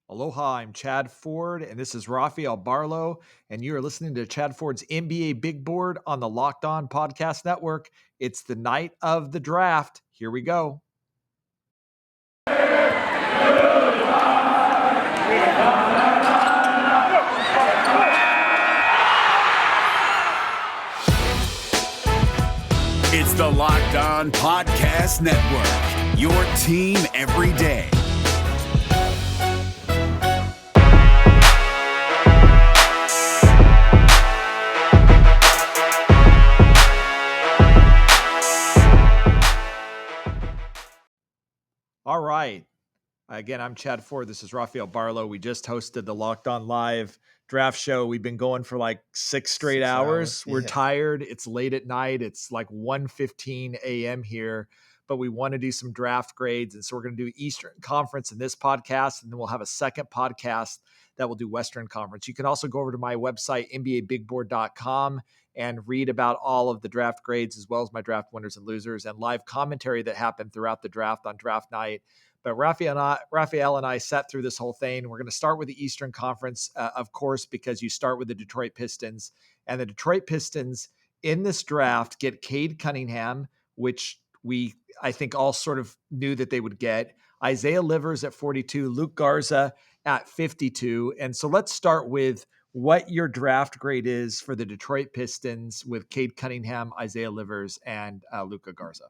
Aloha, I'm Chad Ford, and this is Rafael Barlowe, and you are listening to Chad Ford's NBA Big Board on the Locked On Podcast Network. It's the night of the draft. Here we go. It's the Locked On Podcast Network, your team every day. All right. Again, I'm Chad Ford. This is Rafael Barlowe. We just hosted the Locked On Live draft show. We've been going for like six straight hours. We're tired. It's late at night. It's like 1:15 a.m. here, but we want to do some draft grades. And so we're going to do Eastern Conference in this podcast, and then we'll have a second podcast that will do Western Conference. You can also go over to my website, NBABigBoard.com, and read about all of the draft grades, as well as my draft winners and losers and live commentary that happened throughout the draft on draft night. But Rafael and I sat through this whole thing. We're going to start with the Eastern Conference, of course, because you start with the Detroit Pistons. And the Detroit Pistons in this draft get Cade Cunningham, which I think, all sort of knew that they would get. Isaiah Livers at 42, Luke Garza at 52. And so let's start with what your draft grade is for the Detroit Pistons with Cade Cunningham, Isaiah Livers, and Luka Garza.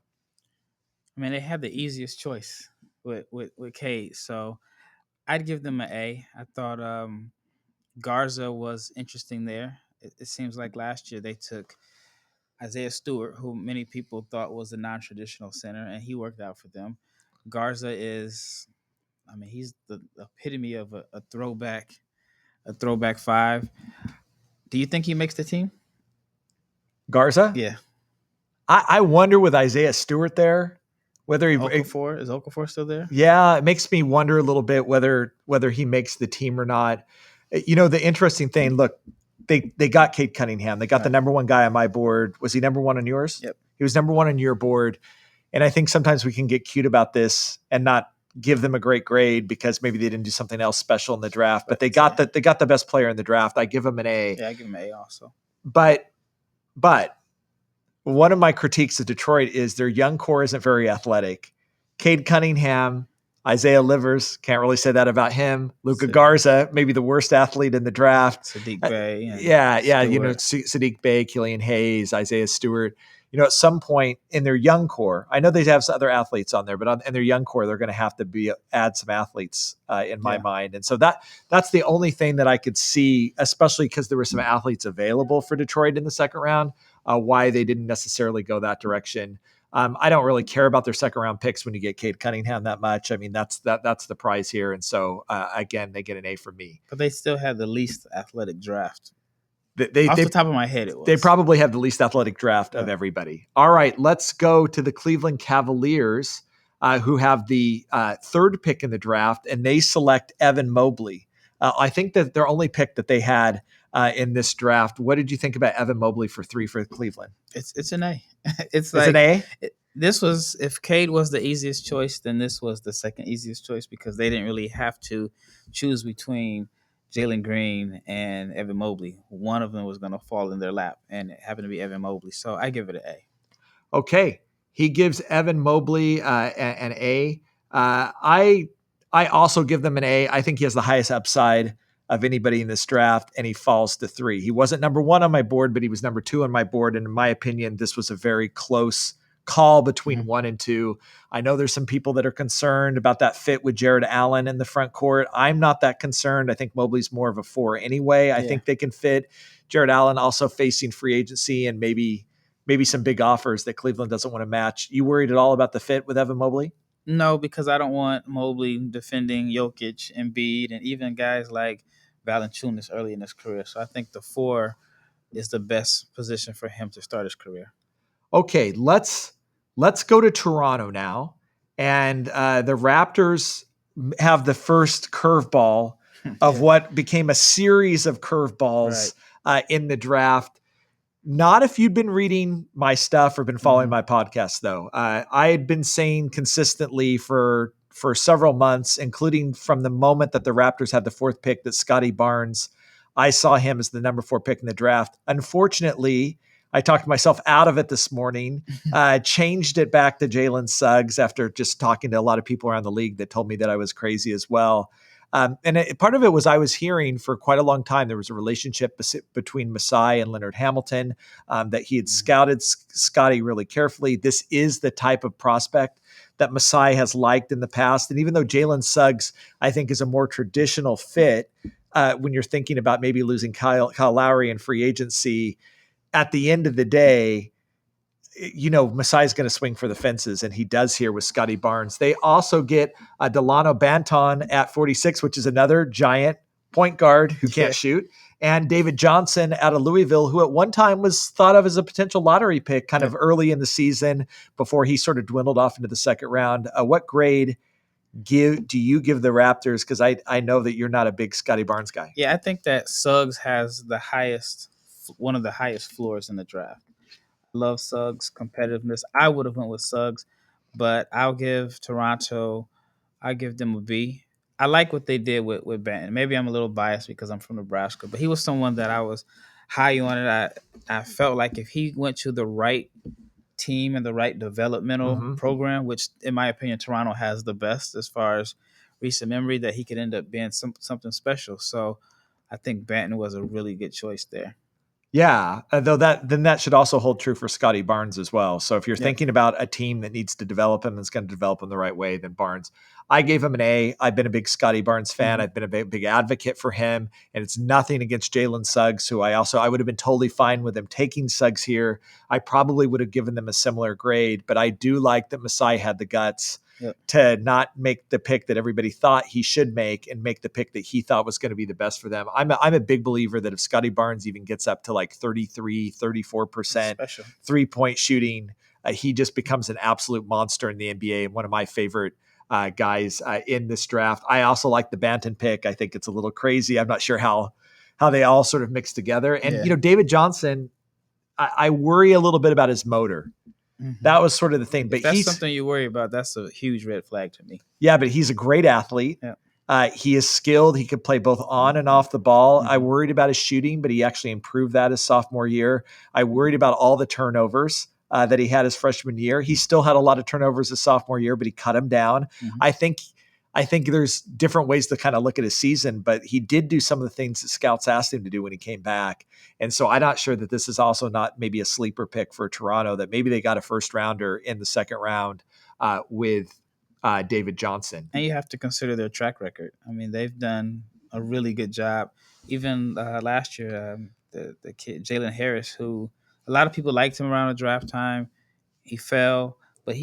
I mean, they had the easiest choice with Cade, so I'd give them an A. I thought Garza was interesting there. It seems like last year they took Isaiah Stewart, who many people thought was a non-traditional center, and he worked out for them. Garza is, he's the epitome of a throwback five. Do you think he makes the team? Garza? Yeah. I wonder with Isaiah Stewart there, whether is Okafor still there? Yeah, it makes me wonder a little bit whether he makes the team or not. You know, the interesting thing, look, they got Cade Cunningham. They got the number one guy on my board. Was he number one on yours? Yep. He was number one on your board. And I think sometimes we can get cute about this and not give them a great grade because maybe they didn't do something else special in the draft. But they got the best player in the draft. I give them an A. Yeah, I give them an A also. But one of my critiques of Detroit is their young core isn't very athletic. Cade Cunningham, Isaiah Livers, can't really say that about him. Luka Garza, maybe the worst athlete in the draft. Sadiq Bey. Yeah. You know, Sadiq Bey, Killian Hayes, Isaiah Stewart. You know, at some point in their young core, I know they have some other athletes on there, but in their young core, they're going to have to add some athletes in my mind. And so that's the only thing that I could see, especially because there were some athletes available for Detroit in the second round, why they didn't necessarily go that direction. I don't really care about their second round picks when you get Cade Cunningham that much. I mean, that's the prize here. And so, again, they get an A from me. But they still had the least athletic draft. Off the top of my head, it was. They probably have the least athletic draft of everybody. All right, let's go to the Cleveland Cavaliers, who have the third pick in the draft, and they select Evan Mobley. I think that their only pick that they had in this draft. What did you think about Evan Mobley for Cleveland? It's an A. It's an A? This was, if Cade was the easiest choice, then this was the second easiest choice because they didn't really have to choose between Jalen Green and Evan Mobley. One of them was going to fall in their lap, and it happened to be Evan Mobley. So I give it an A. Okay. He gives Evan Mobley an A. I also give them an A. I think he has the highest upside of anybody in this draft, and he falls to 3. He wasn't number 1 on my board, but he was number 2 on my board. And in my opinion, this was a very close call between 1 and 2. I know there's some people that are concerned about that fit with Jared Allen in the front court. I'm not that concerned. I think Mobley's more of a 4 anyway. I think they can fit. Jared Allen also facing free agency and maybe some big offers that Cleveland doesn't want to match. You worried at all about the fit with Evan Mobley? No, because I don't want Mobley defending Jokic, Embiid, and even guys like Valanciunas early in his career. So I think the 4 is the best position for him to start his career. Okay, let's go to Toronto now. And the Raptors have the first curveball of what became a series of curveballs in the draft. Not if you'd been reading my stuff or been following my podcast, though. I had been saying consistently for for several months, including from the moment that the Raptors had the 4th pick, that Scotty Barnes, I saw him as the number 4 pick in the draft. Unfortunately, I talked myself out of it this morning, changed it back to Jalen Suggs after just talking to a lot of people around the league that told me that I was crazy as well. Part of it was I was hearing for quite a long time there was a relationship between Masai and Leonard Hamilton, that he had scouted Scotty really carefully. This is the type of prospect that Masai has liked in the past. And even though Jalen Suggs, I think, is a more traditional fit, when you're thinking about maybe losing Kyle Lowry in free agency, at the end of the day, Masai's going to swing for the fences, and he does here with Scotty Barnes. They also get Delano Banton at 46, which is another giant point guard who can't shoot, and David Johnson out of Louisville, who at one time was thought of as a potential lottery pick kind of early in the season before he sort of dwindled off into the second round. What grade do you give the Raptors? Because I know that you're not a big Scotty Barnes guy. Yeah, I think that Suggs has one of the highest floors in the draft. Love Suggs' competitiveness. I would have went with Suggs, but I'll give Toronto, I give them a B. I like what they did with Banton. Maybe I'm a little biased because I'm from Nebraska, but he was someone that I was high on it. I felt like if he went to the right team and the right developmental program, which in my opinion, Toronto has the best as far as recent memory, that he could end up being something special. So I think Banton was a really good choice there. Yeah, though that should also hold true for Scotty Barnes as well. So if you're thinking about a team that needs to develop him, that's going to develop him the right way, then Barnes. I gave him an A. I've been a big Scotty Barnes fan. I've been a big advocate for him, and it's nothing against Jalen Suggs, who I would have been totally fine with him taking Suggs here. I probably would have given them a similar grade, but I do like that Masai had the guts to not make the pick that everybody thought he should make and make the pick that he thought was going to be the best for them. I'm a big believer that if Scotty Barnes even gets up to like 33, 34% 3-point shooting, he just becomes an absolute monster in the NBA and one of my favorite guys in this draft. I also like the Banton pick. I think it's a little crazy. I'm not sure how they all sort of mix together. And, David Johnson, I worry a little bit about his motor. That was sort of the thing. But if that's something you worry about, that's a huge red flag to me. Yeah, but he's a great athlete. Yeah. He is skilled. He can play both on and off the ball. I worried about his shooting, but he actually improved that his sophomore year. I worried about all the turnovers that he had his freshman year. He still had a lot of turnovers his sophomore year, but he cut them down. I think there's different ways to kind of look at his season, but he did do some of the things that scouts asked him to do when he came back. And so I'm not sure that this is also not maybe a sleeper pick for Toronto, that maybe they got a first rounder in the second round with David Johnson. And you have to consider their track record. I mean, they've done a really good job. Even last year, the kid, Jalen Harris, who a lot of people liked him around the draft time, he fell, but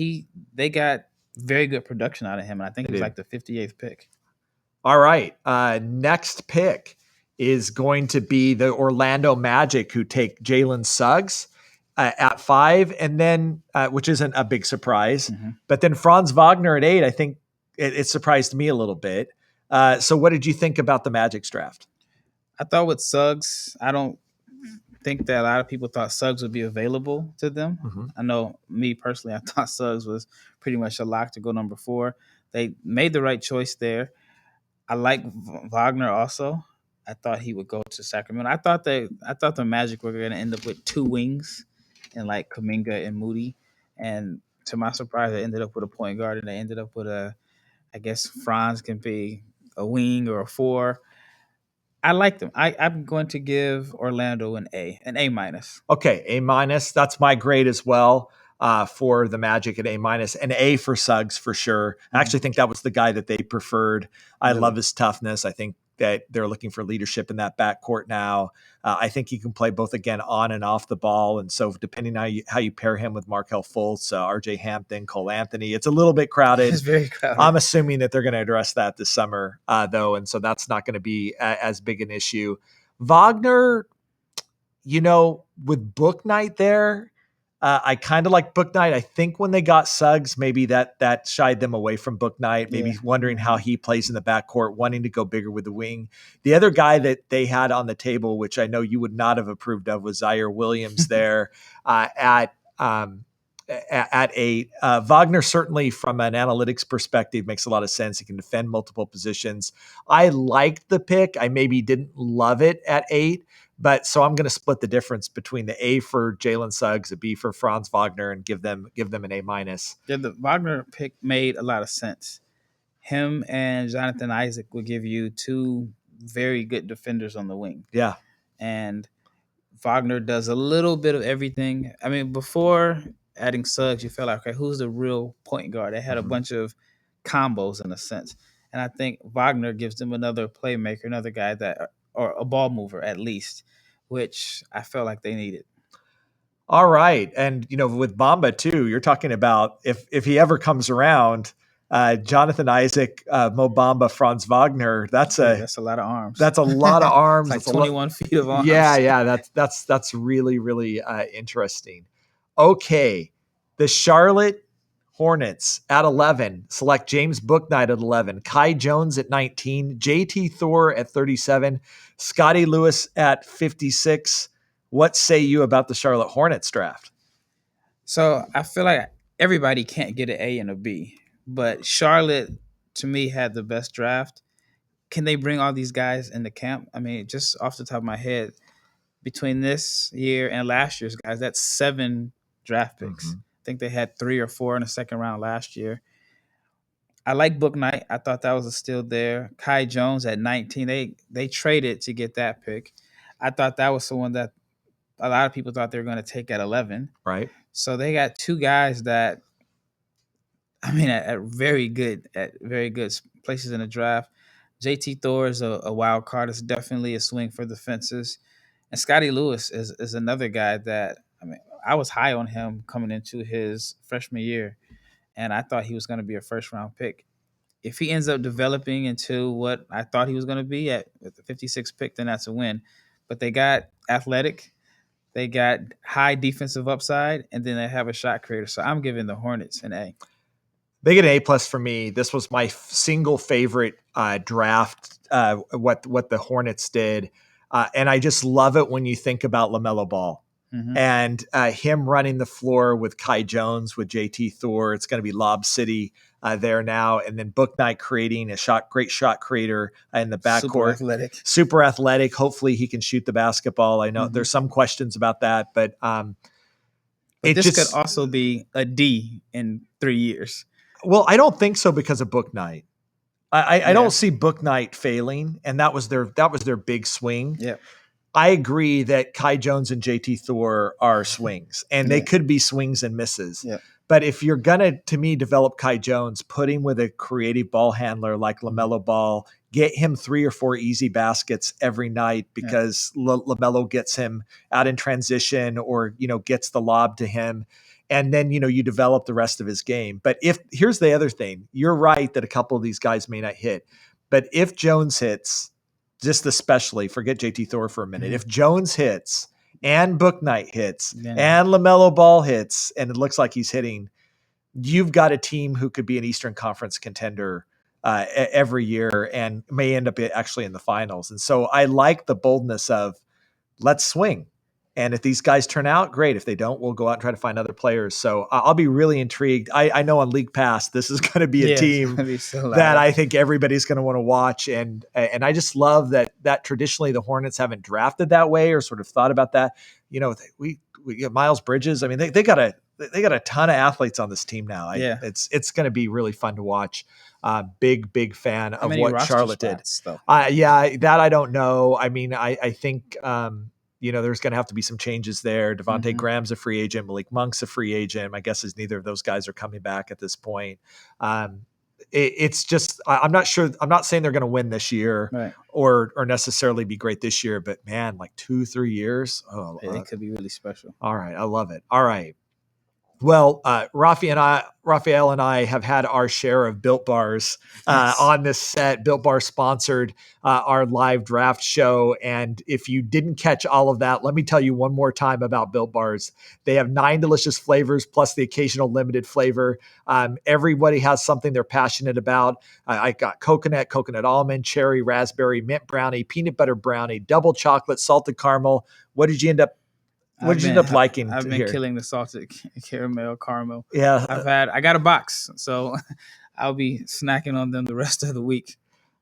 they got very good production out of him. And I think it was like the 58th pick. All right. Next pick is going to be the Orlando Magic, who take Jalen Suggs at 5, and then which isn't a big surprise. But then Franz Wagner at 8, I think it surprised me a little bit. So what did you think about the Magic's draft? I thought with Suggs, I don't think that a lot of people thought Suggs would be available to them. I know me personally, I thought Suggs was pretty much a lock to go number 4. They made the right choice there. I like Wagner also. I thought he would go to Sacramento. I thought the Magic were going to end up with 2 wings, and like Kuminga and Moody. And to my surprise, they ended up with a point guard, and they ended up with I guess Franz can be a wing or a 4. I like them. I'm going to give Orlando an A minus. Okay, A minus. That's my grade as well for the Magic at A minus. An A for Suggs for sure. I actually think that was the guy that they preferred. I love his toughness. I think that they're looking for leadership in that backcourt now. I think he can play both, again, on and off the ball. And so depending on how you pair him with Markelle Fultz, RJ Hampton, Cole Anthony, it's a little bit crowded. It's very crowded. I'm assuming that they're going to address that this summer, though. And so that's not going to be as big an issue. Wagner, with Book Night there, I kind of like Book Night. I think when they got Suggs, maybe that shied them away from Book Night, maybe wondering how he plays in the backcourt, wanting to go bigger with the wing. The other guy that they had on the table, which I know you would not have approved of, was Zaire Williams there at at 8. Wagner certainly, from an analytics perspective, makes a lot of sense. He can defend multiple positions. I liked the pick. I maybe didn't love it at 8, but so I'm going to split the difference between the A for Jalen Suggs, a B for Franz Wagner, and give them an A minus. Yeah, the Wagner pick made a lot of sense. Him and Jonathan Isaac will give you two very good defenders on the wing. Yeah. And Wagner does a little bit of everything. I mean, before adding Suggs, you felt like, okay, who's the real point guard? They had a bunch of combos in a sense. And I think Wagner gives them another playmaker, another guy that, or a ball mover at least, which I felt like they needed. All right. And, with Bamba too, you're talking about if he ever comes around, Jonathan Isaac, Mo Bamba, Franz Wagner, that's a lot of arms. That's a lot of arms. It's like 21 feet of arms. Yeah. That's really, really interesting. Okay. The Charlotte Hornets at 11 select James Bouknight at 11, Kai Jones at 19, JT Thor at 37, Scotty Lewis at 56. What say you about the Charlotte Hornets draft? So I feel like everybody can't get an A and a B, but Charlotte, to me, had the best draft. Can they bring all these guys in the camp? I mean, just off the top of my head, between this year and last year's guys, that's 7 draft picks. I think they had 3 or 4 in the second round last year. I like Bouknight. I thought that was a steal there. Kai Jones at 19. They traded to get that pick. I thought that was someone that a lot of people thought they were going to take at 11. Right. So they got 2 guys that, I mean, at very good places in the draft. JT Thor is a wild card. It's definitely a swing for the fences. And Scotty Lewis is another guy that, I mean, I was high on him coming into his freshman year, and I thought he was going to be a first-round pick. If he ends up developing into what I thought he was going to be at the 56th pick, then that's a win. But they got athletic, they got high defensive upside, and then they have a shot creator. So I'm giving the Hornets an A. They get an A+ for me. This was my single favorite draft, what the Hornets did. And I just love it when you think about LaMelo Ball. And him running the floor with Kai Jones, with JT Thor. It's going to be Lob City there now. And then Bouknight creating great shot creator in the backcourt. Super athletic. Hopefully he can shoot the basketball. I know there's some questions about that, but this could also be a D in 3 years. Well, I don't think so because of Bouknight. I don't see Bouknight failing, and that was their big swing. Yeah. I agree that Kai Jones and JT Thor are swings, and they could be swings and misses. Yeah. But if you're going to me, develop Kai Jones, put him with a creative ball handler like LaMelo Ball, get him 3 or 4 easy baskets every night because LaMelo gets him out in transition or, gets the lob to him. And then, you develop the rest of his game. But here's the other thing, you're right that a couple of these guys may not hit, but if Jones hits, just especially, forget JT Thor for a minute. If Jones hits and Bouknight hits and LaMelo Ball hits, and it looks like he's hitting, you've got a team who could be an Eastern Conference contender every year and may end up actually in the finals. And so I like the boldness of let's swing. And if these guys turn out, great. If they don't, we'll go out and try to find other players. So I'll be really intrigued. I know on League Pass, this is going to be a team that I think everybody's going to want to watch. And I just love that traditionally the Hornets haven't drafted that way or sort of thought about that. We get Miles Bridges. I mean, they got a ton of athletes on this team now. It's going to be really fun to watch. Big fan of what Charlotte did. That I don't know. I mean, I think, there's going to have to be some changes there. Devontae Graham's a free agent. Malik Monk's a free agent. My guess is neither of those guys are coming back at this point. It's just, I'm not sure. I'm not saying they're going to win this year or necessarily be great this year, but man, like 2-3 years. Oh, it could be really special. All right. I love it. All right. Well, Rafael and I have had our share of Built Bars on this set. Built Bar sponsored our live draft show. And if you didn't catch all of that, let me tell you one more time about Built Bars. They have 9 delicious flavors plus the occasional limited flavor. Everybody has something they're passionate about. I got coconut almond, cherry, raspberry, mint brownie, peanut butter brownie, double chocolate, salted caramel. What did you end up What did you end up liking I've to been hear? killing the salted caramel. Yeah. I got a box, so I'll be snacking on them the rest of the week.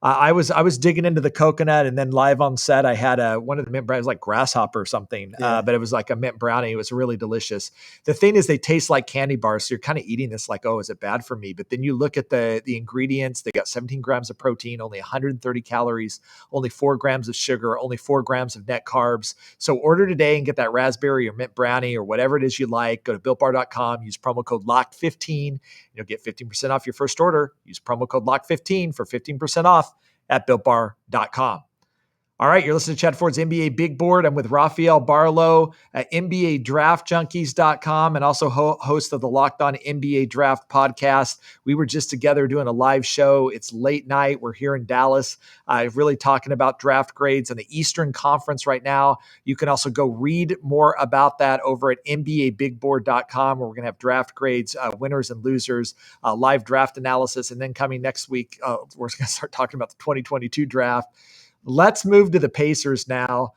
I was digging into the coconut, and then live on set, I had one of the mint brownies, like grasshopper or something, but it was like a mint brownie. It was really delicious. The thing is, they taste like candy bars, so you're kind of eating this like, oh, is it bad for me? But then you look at the ingredients. They got 17 grams of protein, only 130 calories, only 4 grams of sugar, only 4 grams of net carbs. So order today and get that raspberry or mint brownie or whatever it is you like. Go to BuiltBar.com, use promo code LOCK15. You'll get 15% off your first order. Use promo code LOCK15 for 15% off at BuiltBar.com. All right, you're listening to Chad Ford's NBA Big Board. I'm with Rafael Barlowe at NBADraftJunkies.com and also host of the Locked On NBA Draft podcast. We were just together doing a live show. It's late night. We're here in Dallas, really talking about draft grades in the Eastern Conference right now. You can also go read more about that over at NBABigBoard.com, where we're going to have draft grades, winners and losers, live draft analysis. And then coming next week, we're going to start talking about the 2022 draft. Let's move to the Pacers now.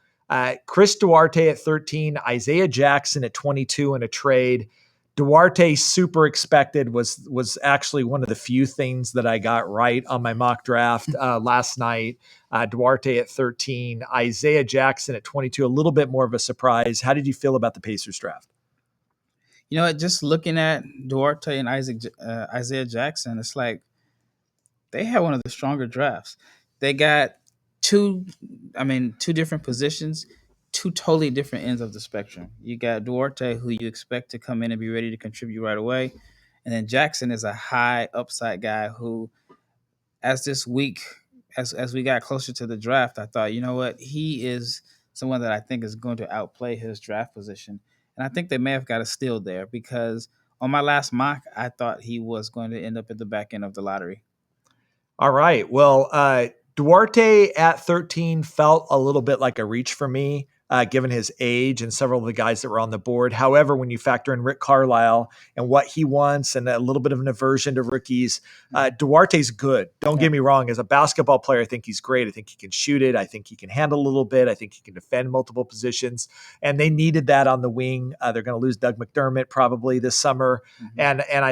Chris Duarte at 13, Isaiah Jackson at 22 in a trade. Duarte super expected was actually one of the few things that I got right on my mock draft last night. Duarte at 13, Isaiah Jackson at 22, a little bit more of a surprise. How did you feel about the Pacers draft? You know, just looking at Duarte and Isaiah Jackson, it's like they had one of the stronger drafts. They got two different positions, two totally different ends of the spectrum. You got Duarte, who you expect to come in and be ready to contribute right away. And then Jackson is a high upside guy who, as we got closer to the draft, I thought, you know what, he is someone that I think is going to outplay his draft position. And I think they may have got a steal there because on my last mock, I thought he was going to end up at the back end of the lottery. All right. Well, Duarte at 13 felt a little bit like a reach for me, given his age and several of the guys that were on the board. However, when you factor in Rick Carlisle and what he wants and a little bit of an aversion to rookies, Duarte's good. Don't get me wrong. As a basketball player, I think he's great. I think he can shoot it. I think he can handle a little bit. I think he can defend multiple positions. And they needed that on the wing. They're going to lose Doug McDermott probably this summer. Mm-hmm. And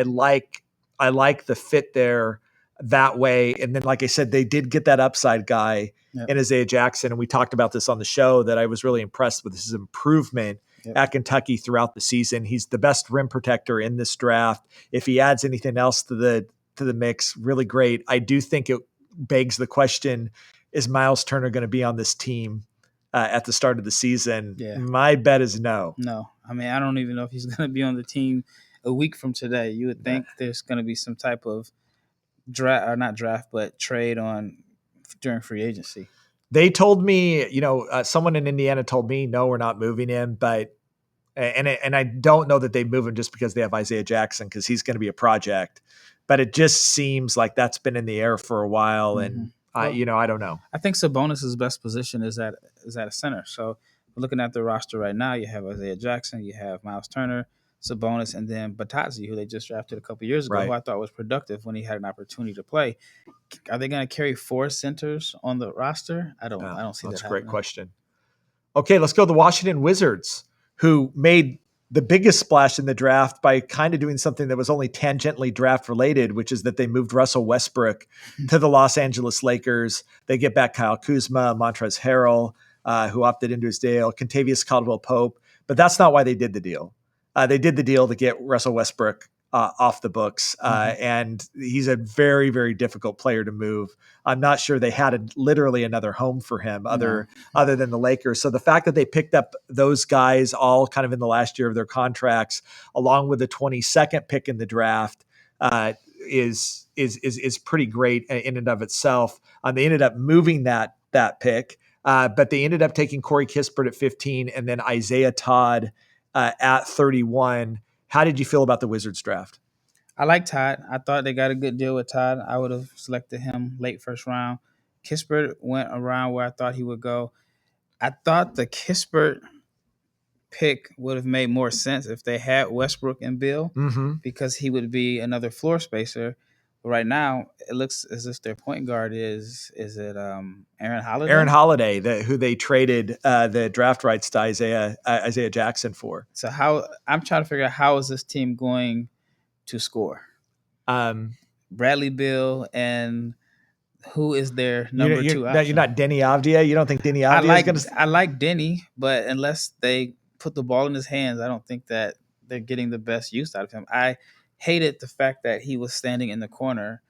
I like the fit there that way. And then, like I said, they did get that upside guy in Isaiah Jackson. And we talked about this on the show that I was really impressed with his improvement at Kentucky throughout the season. He's the best rim protector in this draft. If he adds anything else to the mix, really great. I do think it begs the question, is Miles Turner going to be on this team at the start of the season? Yeah. My bet is no. No. I mean, I don't even know if he's going to be on the team a week from today. You would think there's going to be some type of trade on during free agency. They told me, someone in Indiana told me, no, we're not moving him, but I don't know that they move him just because they have Isaiah Jackson, because he's going to be a project, but it just seems like that's been in the air for a while. And I don't know. I think Sabonis's best position is at a center. So looking at the roster right now, you have Isaiah Jackson, you have Miles Turner, Sabonis, and then Batadze, who they just drafted a couple years ago, who I thought was productive when he had an opportunity to play. Are they going to carry 4 centers on the roster? I don't see that. That's a great question. Okay, let's go to the Washington Wizards, who made the biggest splash in the draft by kind of doing something that was only tangentially draft related, which is that they moved Russell Westbrook to the Los Angeles Lakers. They get back Kyle Kuzma, Montrezl Harrell, who opted into his deal, Kentavious Caldwell-Pope, but that's not why they did the deal. They did the deal to get Russell Westbrook off the books, and he's a very, very difficult player to move. I'm not sure they had literally another home for him other than the Lakers. So the fact that they picked up those guys all kind of in the last year of their contracts, along with the 22nd pick in the draft, is pretty great in and of itself. They ended up moving that pick, but they ended up taking Corey Kispert at 15 and then Isaiah Todd at 31. How did you feel about the Wizards draft? I like Todd. I thought they got a good deal with Todd. I would have selected him late first round. Kispert went around where I thought he would go. I thought the Kispert pick would have made more sense if they had Westbrook and Bill, because he would be another floor spacer. But right now, it looks as if their point guard is it Aaron Holiday? Aaron Holiday, who they traded the draft rights to Isaiah Jackson for. So I'm trying to figure out how is this team going to score? Bradley Beal and who is their number two option? You're not Denny Avdia. You don't think Denny Avdia is going to? I like Denny, but unless they put the ball in his hands, I don't think that they're getting the best use out of him. I hated the fact that he was standing in the corner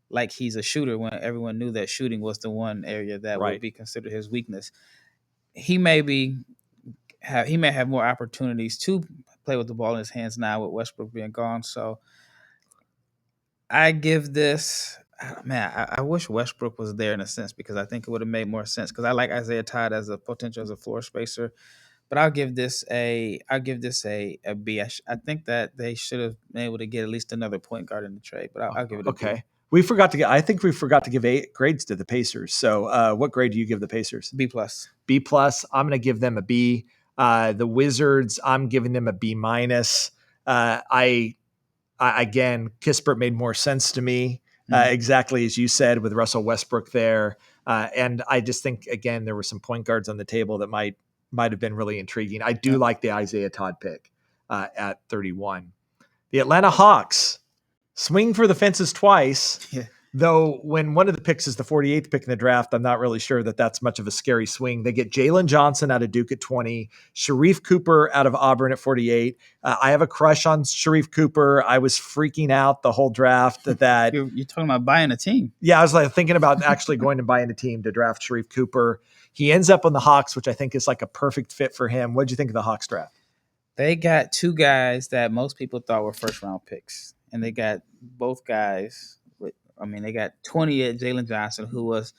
like he's a shooter when everyone knew that shooting was the one area that would be considered his weakness. He may have more opportunities to play with the ball in his hands now with Westbrook being gone. So I give this. Man, I wish Westbrook was there in a sense because I think it would have made more sense because I like Isaiah Todd as a potential as a floor spacer. But I'll give this a B. I think that they should have been able to get at least another point guard in the trade, but I'll give it a B. Okay. I think we forgot to give 8 grades to the Pacers. So what grade do you give the Pacers? B+. B+. I'm going to give them a B. The Wizards, I'm giving them a B-. Again, Kispert made more sense to me, exactly as you said, with Russell Westbrook there. And I just think, again, there were some point guards on the table that might have been really intriguing. I do like the Isaiah Todd pick at 31. The Atlanta Hawks swing for the fences twice, though when one of the picks is the 48th pick in the draft, I'm not really sure that that's much of a scary swing. They get Jalen Johnson out of Duke at 20, Sharif Cooper out of Auburn at 48. I have a crush on Sharif Cooper. I was freaking out the whole draft that you're talking about buying a team. Yeah, I was like thinking about actually going and buying a team to draft Sharif Cooper. He ends up on the Hawks, which I think is like a perfect fit for him. What did you think of the Hawks draft? They got 2 guys that most people thought were first round picks, and they got both guys. They got 20 at Jalen Johnson, who was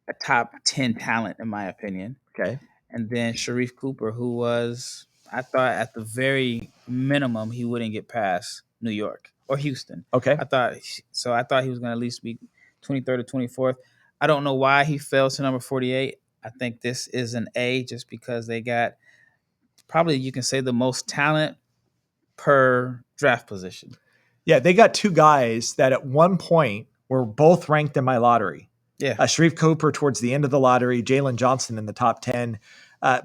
a top 10 talent in my opinion. Okay, and then Sharif Cooper, who was, I thought at the very minimum he wouldn't get past New York or Houston. Okay, I thought he was going to at least be 23rd or 24th. I don't know why he fell to number 48. I think this is an A just because they got probably, you can say, the most talent per draft position. Yeah, they got 2 guys that at one point were both ranked in my lottery. Yeah, Sharif Cooper towards the end of the lottery, Jalen Johnson in the top 10.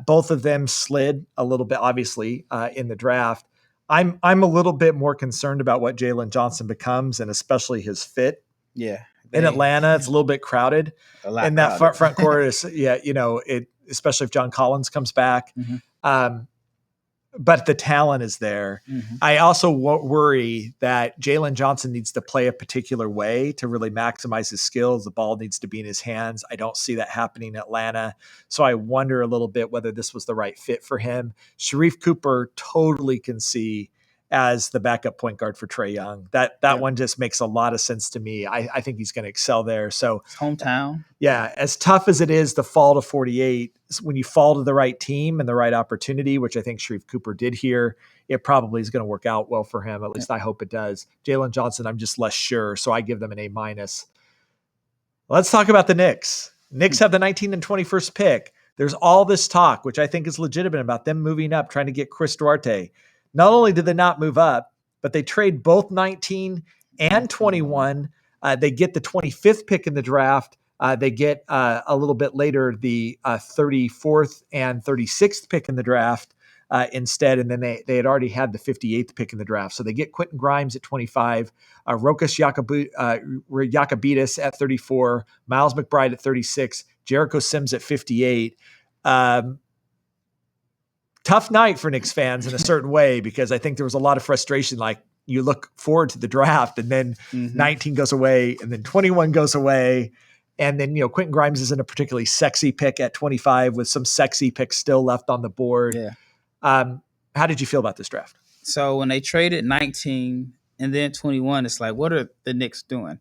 Both of them slid a little bit, obviously, in the draft. I'm a little bit more concerned about what Jalen Johnson becomes, and especially his fit. Yeah, in Atlanta, it's a little bit crowded. And that front court is, especially if John Collins comes back. Mm-hmm. But the talent is there. Mm-hmm. I also worry that Jalen Johnson needs to play a particular way to really maximize his skills. The ball needs to be in his hands. I don't see that happening in Atlanta. So I wonder a little bit whether this was the right fit for him. Sharif Cooper totally can see as the backup point guard for Trae Young. That one just makes a lot of sense to me. I think he's going to excel there. So his hometown. Yeah, as tough as it is to fall to 48, when you fall to the right team and the right opportunity, which I think Sharif Cooper did here, it probably is going to work out well for him. At least I hope it does. Jalen Johnson, I'm just less sure, so I give them an A-. Let's talk about the Knicks. Knicks have the 19th and 21st pick. There's all this talk, which I think is legitimate, about them moving up, trying to get Chris Duarte. Not only did they not move up, but they trade both 19 and 21. They get the 25th pick in the draft. They get a little bit later the 34th and 36th pick in the draft instead. And then they had already had the 58th pick in the draft. So they get Quentin Grimes at 25, Rokas Jakabitis at 34, Miles McBride at 36, Jericho Sims at 58. Tough night for Knicks fans in a certain way, because I think there was a lot of frustration. Like, you look forward to the draft and then 19 goes away and then 21 goes away. And then, Quentin Grimes isn't a particularly sexy pick at 25 with some sexy picks still left on the board. Yeah. How did you feel about this draft? So when they traded 19 and then 21, it's like, what are the Knicks doing?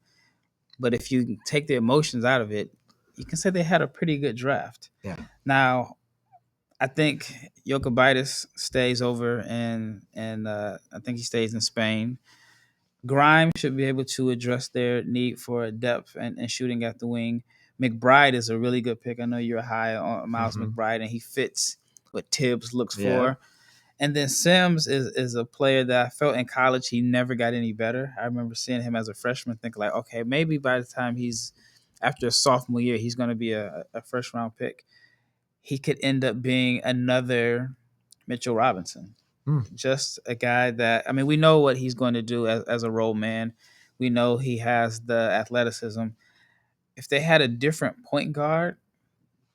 But if you take the emotions out of it, you can say they had a pretty good draft. Yeah. Now, I think Jakabitis stays over and I think he stays in Spain. Grimes should be able to address their need for depth and shooting at the wing. McBride is a really good pick. I know you're high on Miles McBride, and he fits what Tibbs looks for. And then Sims is a player that I felt in college he never got any better. I remember seeing him as a freshman, thinking like, okay, maybe by the time he's after a sophomore year, he's going to be a first round pick. He could end up being another Mitchell Robinson. Just a guy that, I mean, we know what he's going to do as a role man. We know he has the athleticism. If they had a different point guard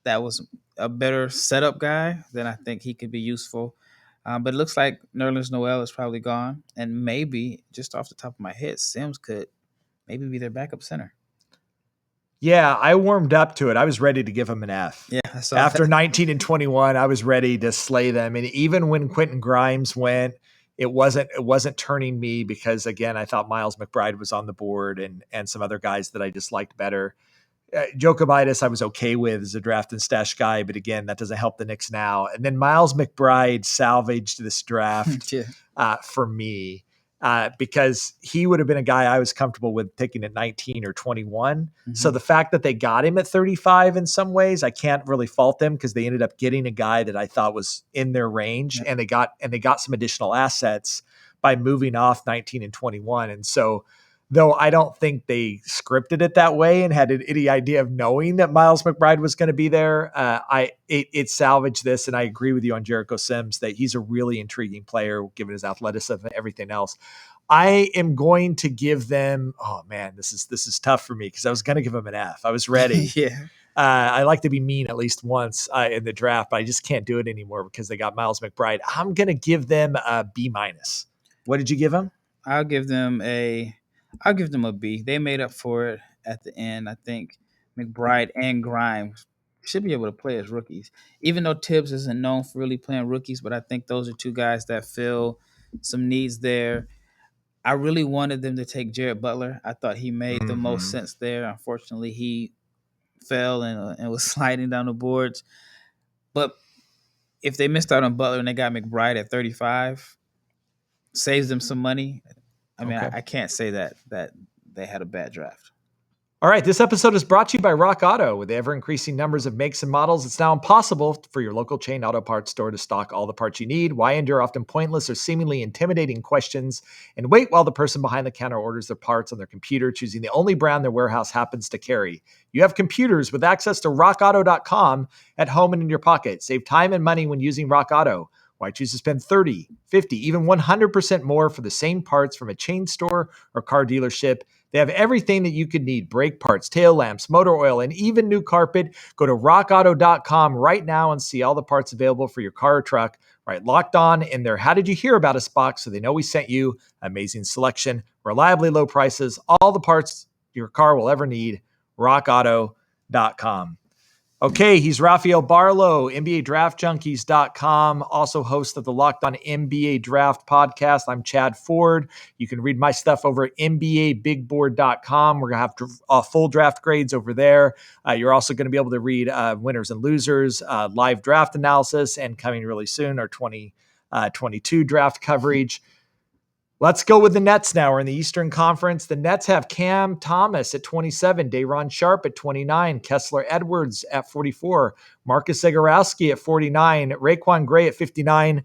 that was a better setup guy, then I think he could be useful. But it looks like Nerlens Noel is probably gone. And maybe, just off the top of my head, Sims could maybe be their backup center. Yeah, I warmed up to it. I was ready to give him an F. Yeah, After 19 and 21, I was ready to slay them. And even when Quentin Grimes went, it wasn't turning me because, again, I thought Miles McBride was on the board and some other guys that I just liked better. Jokovitis, I was okay with as a draft and stash guy, but again, that doesn't help the Knicks now. And then Miles McBride salvaged this draft for me. Because he would have been a guy I was comfortable with picking at 19 or 21. Mm-hmm. So the fact that they got him at 35 in some ways, I can't really fault them because they ended up getting a guy that I thought was in their range, and they got some additional assets by moving off 19 and 21. And so, though I don't think they scripted it that way and had any idea of knowing that Miles McBride was going to be there, it salvaged this. And I agree with you on Jericho Sims that he's a really intriguing player given his athleticism and everything else. I am going to give them, oh man, this is tough for me because I was going to give them an F. I was ready. Yeah. I like to be mean at least once in the draft, but I just can't do it anymore because they got Miles McBride. I'm going to give them a B-. What did you give them? I'll give them a B. They made up for it at the end. I think McBride and Grimes should be able to play as rookies, even though Tibbs isn't known for really playing rookies. But I think those are two guys that fill some needs there. I really wanted them to take Jared Butler. I thought he made the most sense there. Unfortunately, he fell and was sliding down the boards. But if they missed out on Butler and they got McBride at 35, saves them some money. I mean, I can't say that they had a bad draft. All right, this episode is brought to you by Rock Auto. With the ever-increasing numbers of makes and models, it's now impossible for your local chain auto parts store to stock all the parts you need. Why endure often pointless or seemingly intimidating questions and wait while the person behind the counter orders their parts on their computer, choosing the only brand their warehouse happens to carry? You have computers with access to rockauto.com at home and in your pocket. Save time and money when using Rock Auto. Why choose to spend 30, 50, even 100% more for the same parts from a chain store or car dealership? They have everything that you could need: brake parts, tail lamps, motor oil, and even new carpet. Go to rockauto.com right now and see all the parts available for your car or truck. Right, Locked On in their How Did You Hear About Us box so they know we sent you. Amazing selection, reliably low prices, all the parts your car will ever need. rockauto.com. Okay, he's Rafael Barlowe, NBADraftJunkies.com, also host of the Locked On NBA Draft podcast. I'm Chad Ford. You can read my stuff over at NBABigBoard.com. We're going to have full draft grades over there. You're also going to be able to read winners and losers, live draft analysis, and coming really soon, our 2022 draft coverage. Let's go with the Nets now. We're in the Eastern Conference. The Nets have Cam Thomas at 27, Day'Ron Sharpe at 29, Kessler Edwards at 44, Marcus Zegarowski at 49, Raekwon Gray at 59.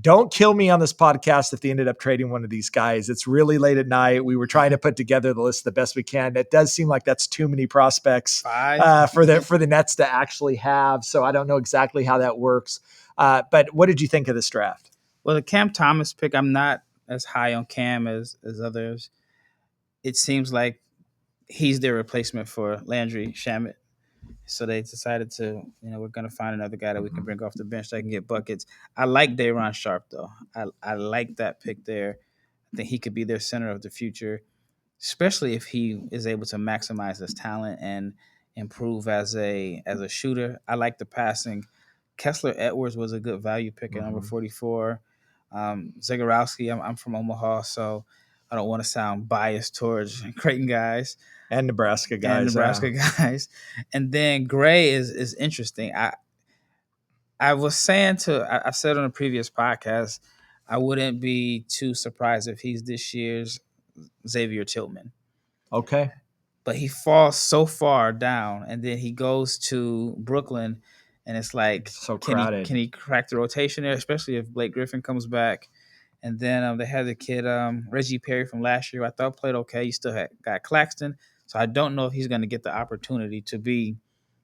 Don't kill me on this podcast if they ended up trading one of these guys. It's really late at night. We were trying to put together the list the best we can. It does seem like that's too many prospects for the Nets to actually have. So I don't know exactly how that works. But what did you think of this draft? Well, the Cam Thomas pick, I'm not as high on Cam as others. It seems like he's their replacement for Landry Shamet. So they decided to, we're going to find another guy that we can bring off the bench that can get buckets. I like Day'Ron Sharpe, though. I like that pick there. I think he could be their center of the future, especially if he is able to maximize his talent and improve as a shooter. I like the passing. Kessler Edwards was a good value pick at number 44. Zegarowski, I'm from Omaha, so I don't want to sound biased towards Creighton guys. And Nebraska guys. And then Gray is interesting. I was saying I said on a previous podcast, I wouldn't be too surprised if he's this year's Xavier Tillman. Okay. But he falls so far down, and then he goes to Brooklyn, and it's like, so can crowded. he crack the rotation there, especially if Blake Griffin comes back? And then they had the kid Reggie Perry from last year. I thought played okay. You still got Claxton, so I don't know if he's going to get the opportunity to be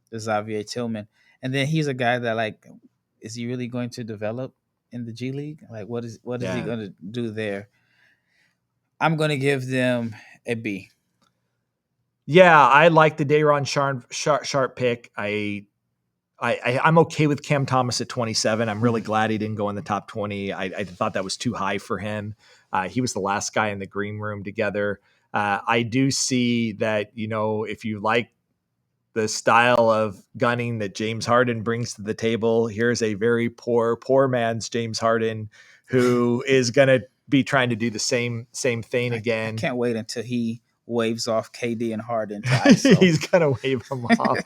the Xavier Tillman. And then he's a guy that, like, is he really going to develop in the G League? Like, what is he going to do there? I'm going to give them a B. Yeah, I like the Day'Ron Sharp pick. I'm okay with Cam Thomas at 27. I'm really glad he didn't go in the top 20. I thought that was too high for him. He was the last guy in the green room together. I do see that, if you like the style of gunning that James Harden brings to the table, here's a very poor man's James Harden who is going to be trying to do the same thing again. I can't wait until he waves off KD and Harden to ISO. He's going to wave them off.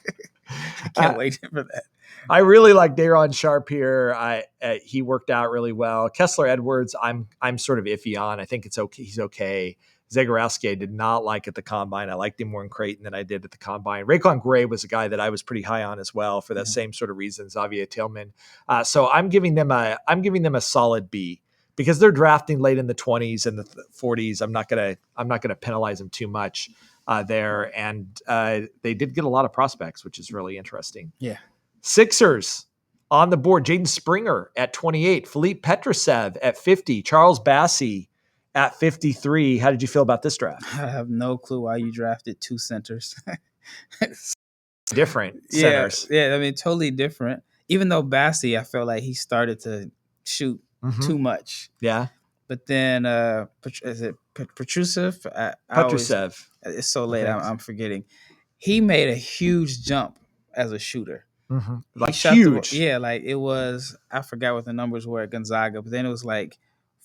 I can't wait for that. I really like Day'Ron Sharp here. He worked out really well. Kessler Edwards, I'm sort of iffy on. I think it's okay. He's okay. Zagorowski, I did not like at the combine. I liked him more in Creighton than I did at the combine. Rayquan Gray was a guy that I was pretty high on as well for that same sort of reason. Xavier Tillman. So I'm giving them a solid B because they're drafting late in the 20s and the 40s. I'm not gonna penalize them too much there, and they did get a lot of prospects, which is really interesting. Yeah. Sixers on the board: Jaden Springer at 28, Philippe Petrusev at 50, Charles Bassey at 53. How did you feel about this draft? I have no clue why you drafted two centers. Different centers. Yeah, I mean, totally different. Even though Bassey, I felt like he started to shoot too much. Yeah. But then, is it Petrusev? Petrusev. It's so late, I'm forgetting. He made a huge jump as a shooter. Like huge. Like it was, I forgot what the numbers were at Gonzaga, but then it was like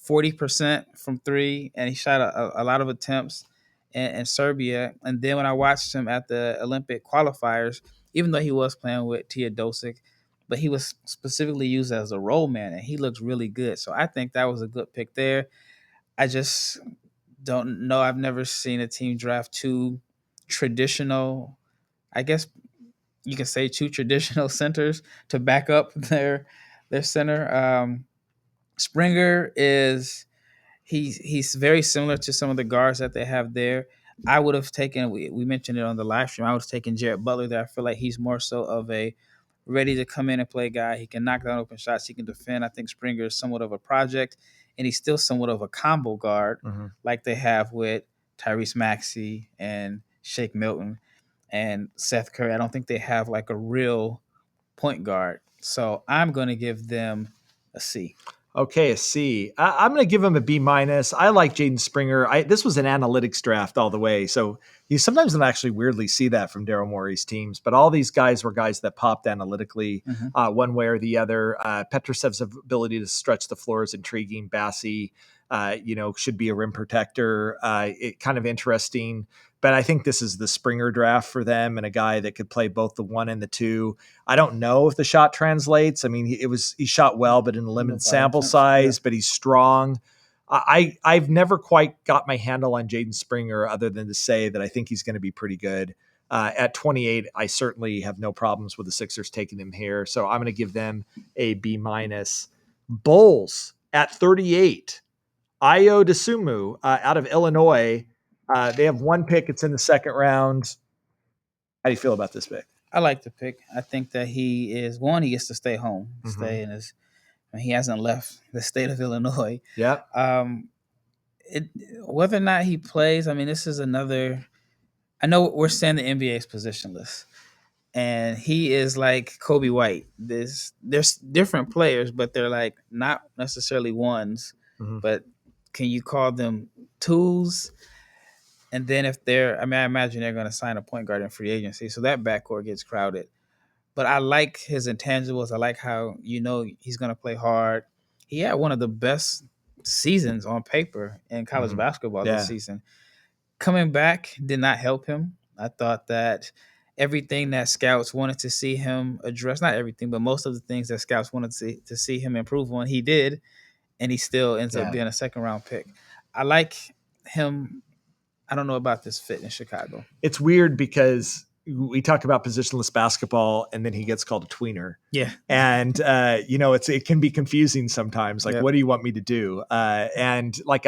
40% from three, and he shot a lot of attempts in Serbia. And then when I watched him at the Olympic qualifiers, even though he was playing with Teodosic, but he was specifically used as a role man, and he looks really good. So I think that was a good pick there. I just don't know. I've never seen a team draft two traditional, I guess you can say two traditional centers to back up their center. Springer is he's very similar to some of the guards that they have there. I would have taken, we mentioned it on the live stream, I would have taken Jared Butler there. I feel like he's more so of a ready to come in and play guy. He can knock down open shots. He can defend. I think Springer is somewhat of a project, and he's still somewhat of a combo guard like they have with Tyrese Maxey and Shake Milton and Seth Curry. I don't think they have like a real point guard. So I'm going to give them a C. Okay, a C. I'm going to give him a B minus. I like Jaden Springer. This was an analytics draft all the way, so you sometimes don't actually weirdly see that from Daryl Morey's teams. But all these guys were guys that popped analytically one way or the other. Petrusev's ability to stretch the floor is intriguing. Bassey, should be a rim protector. Kind of interesting. But I think this is the Springer draft for them, and a guy that could play both the 1 and the 2. I don't know if the shot translates. I mean, he shot well, but in a limited sample size, but he's strong. I've never quite got my handle on Jaden Springer other than to say that I think he's going to be pretty good. At 28, I certainly have no problems with the Sixers taking him here. So I'm going to give them a B minus. Bulls at 38. Ayo Dosunmu out of Illinois. They have one pick. It's in the second round. How do you feel about this pick? I like the pick. I think that he gets to stay home, stay in his. He hasn't left the state of Illinois. Yeah. Whether or not he plays, I mean, this is another. I know we're saying the NBA is positionless, and he is like Kobe White. There's different players, but they're like not necessarily ones. But can you call them twos? And then I imagine they're going to sign a point guard in free agency, so that backcourt gets crowded. But I like his intangibles. I like how he's going to play hard. He had one of the best seasons on paper in college basketball this season. Coming back did not help him. I thought that everything that scouts wanted to see him address, not everything, but most of the things that scouts wanted to see him improve on, he did, and he still ends up being a second-round pick. I like him. I don't know about this fit in Chicago. It's weird because we talk about positionless basketball, and then he gets called a tweener. Yeah. And, it can be confusing sometimes. Like, what do you want me to do? And like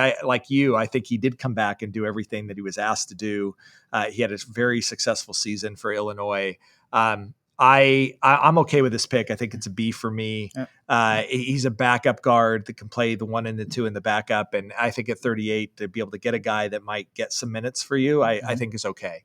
you, I think he did come back and do everything that he was asked to do. He had a very successful season for Illinois. I'm okay with this pick. I think it's a B for me. He's a backup guard that can play the 1 and the 2 in the backup. And I think at 38 to be able to get a guy that might get some minutes for you, I think is okay.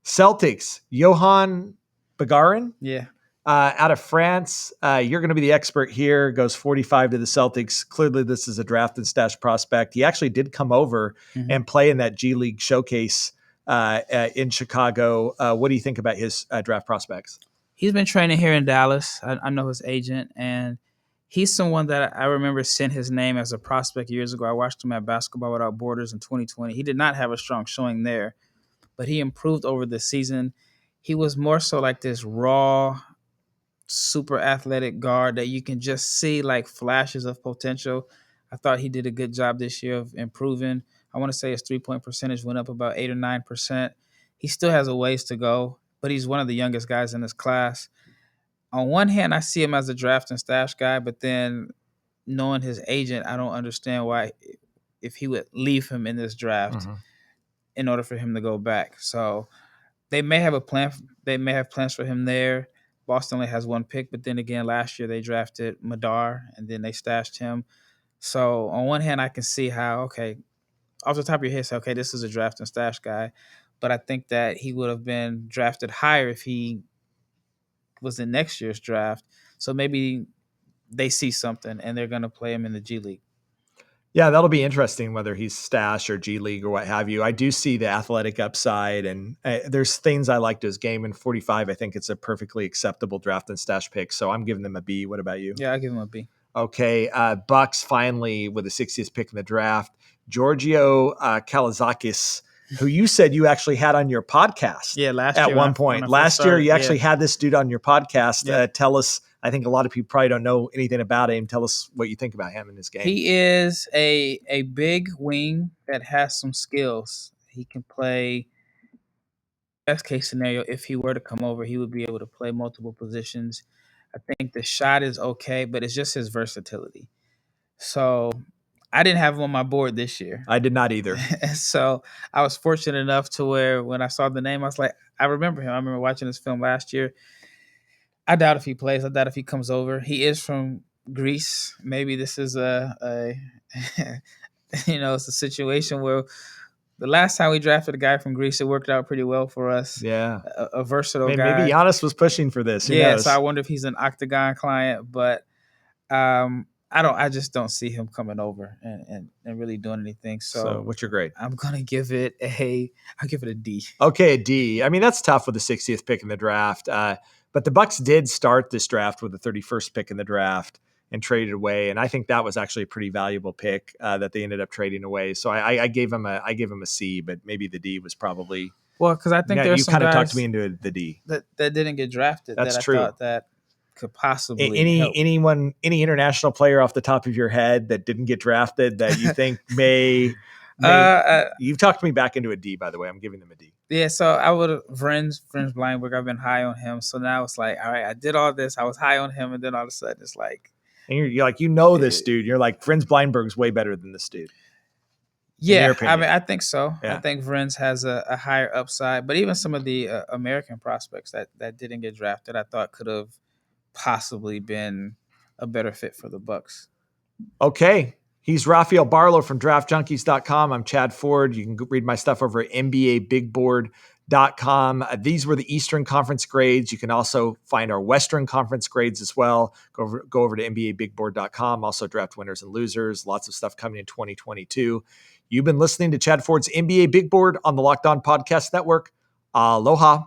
Celtics, Johan Bagarin. Yeah. Out of France. You're going to be the expert here. Goes 45 to the Celtics. Clearly this is a draft and stash prospect. He actually did come over and play in that G League showcase in Chicago. What do you think about his draft prospects? He's been training here in Dallas. I know his agent, and he's someone that I remember sent his name as a prospect years ago. I watched him at Basketball Without Borders in 2020. He did not have a strong showing there, but he improved over the season. He was more so like this raw, super athletic guard that you can just see like flashes of potential. I thought he did a good job this year of improving. I want to say his 3-point percentage went up about 8 or 9%. He still has a ways to go, but he's one of the youngest guys in this class. On one hand, I see him as a draft and stash guy, but then knowing his agent, I don't understand why if he would leave him in this draft in order for him to go back. So they may have a plan. They may have plans for him there. Boston only has 1 pick, but then again, last year they drafted Madar and then they stashed him. So on one hand, I can see how, okay, off the top of your head, say, okay, this is a draft and stash guy. But I think that he would have been drafted higher if he was in next year's draft. So maybe they see something and they're going to play him in the G League. Yeah, that'll be interesting whether he's stash or G League or what have you. I do see the athletic upside, and there's things I like to his game. In 45, I think it's a perfectly acceptable draft and stash pick. So I'm giving them a B. What about you? Yeah, I give him a B. Okay, Bucks finally with the 60th pick in the draft. Giorgio Kalazakis, who you said you actually had on your podcast. Yeah, last year. At one point. Last year, you actually had this dude on your podcast. Yeah. Tell us, I think a lot of people probably don't know anything about him. Tell us what you think about him in this game. He is a big wing that has some skills. He can play, best case scenario, if he were to come over, he would be able to play multiple positions. I think the shot is okay, but it's just his versatility. So I didn't have him on my board this year. I did not either. So I was fortunate enough to where when I saw the name, I was like, I remember him. I remember watching this film last year. I doubt if he plays. I doubt if he comes over. He is from Greece. Maybe this is a it's a situation where the last time we drafted a guy from Greece, it worked out pretty well for us. Yeah. A versatile guy. Maybe Giannis was pushing for this. Who knows? So I wonder if he's an Octagon client, but I just don't see him coming over and really doing anything. So what's your grade? I'm gonna give it I'll give it a D. Okay, a D. I mean, that's tough with the 60th pick in the draft. But the Bucks did start this draft with the 31st pick in the draft and traded away, and I think that was actually a pretty valuable pick that they ended up trading away. So I gave him a C, but maybe the D was probably because I think there's you some kind of guys talked me into the D that didn't get drafted. That's that true. I thought that could possibly help. Any international player off the top of your head that didn't get drafted that you think may you've talked me back into a D, by the way. I'm giving them a D. Yeah, so I would have Vrens Blindberg. I've been high on him, so now it's like, all right, I did all this. I was high on him, and then all of a sudden, it's like, and you're like, this dude. You're like, Vrens Blindberg's way better than this dude. Yeah, I mean, I think so. Yeah. I think Vrens has a higher upside, but even some of the American prospects that didn't get drafted, I thought could have possibly been a better fit for the Bucks. Okay. He's Rafael Barlowe from draftjunkies.com. I'm Chad Ford. You can read my stuff over at NBABigBoard.com. These were the Eastern Conference grades. You can also find our Western Conference grades as well. Go over to NBABigBoard.com. Also draft winners and losers. Lots of stuff coming in 2022. You've been listening to Chad Ford's NBA Big Board on the Locked On Podcast Network. Aloha.